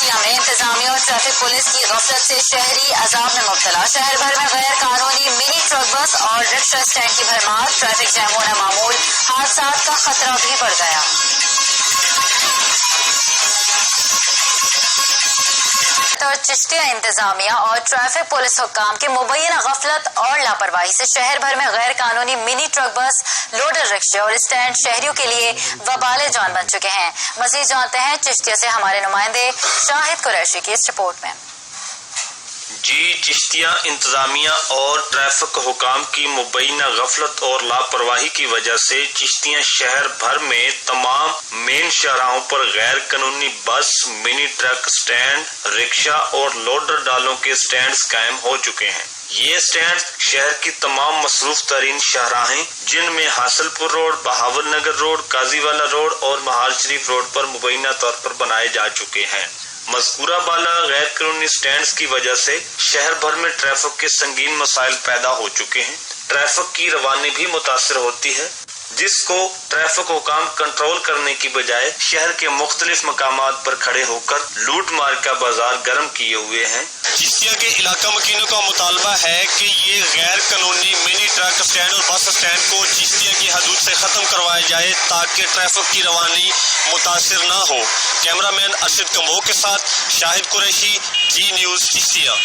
चिश्तिया में इंतजामिया और ट्रैफिक पुलिस की गफलत से शहरी अजाब में मुब्तला। शहर भर में गैर कानूनी मिनी ट्रक बस और रिक्शा स्टैंड की भरमार। ट्रैफिक जैम होना मामूल, हादसात का खतरा भी बढ़ गया। और चिश्तिया इंतजामिया और ट्रैफिक पुलिस हुक्काम की मुबैना गफलत और लापरवाही से शहर भर में गैर कानूनी mini truck bus, loader rickshaw और स्टैंड शहरियों के लिए वबाले जान बन चुके हैं। मजीद जानते हैं चिश्तिया से हमारे नुमाइंदे शाहिद कुरैशी की इस रिपोर्ट में। जी, चिश्तिया इंतजामिया और ट्रैफिक हुकाम की मुबैना गफलत और लापरवाही की वजह से चिश्तिया शहर भर में तमाम मेन शाहराहों पर गैर कानूनी बस, मिनी ट्रक स्टैंड, रिक्शा और लोडर डालों के स्टैंड कायम हो चुके हैं। ये स्टैंड शहर की तमाम मसरूफ तरीन शाहराहें, जिनमें हासिलपुर रोड, बहावर नगर रोड, काजीवाला रोड और महाल शरीफ रोड पर मुबैना तौर पर बनाए जा चुके हैं। मज़कूरा बाला गैर कानूनी स्टैंड्स की वजह से शहर भर में ट्रैफिक के संगीन मसाइल पैदा हो चुके हैं। ट्रैफिक की रवानी भी मुतासर होती है, जिसको ट्रैफिक हुकाम कंट्रोल करने की बजाय शहर के मुख्तलिफ मकामात पर खड़े होकर लूट मार का बाजार गर्म किए हुए हैं। चिश्तिया के इलाका मकीनों का मुतालबा है कि ये गैर कानूनी मिनी ट्रक स्टैंड और बस स्टैंड को चिश्तिया की हदूद से खत्म करवाया जाए ताकि ट्रैफिक की रवानी मुतासिर न हो। कैमरामैन अरशद कम्बो के साथ शाहिद कुरैशी, जी न्यूज़ चिश्तिया।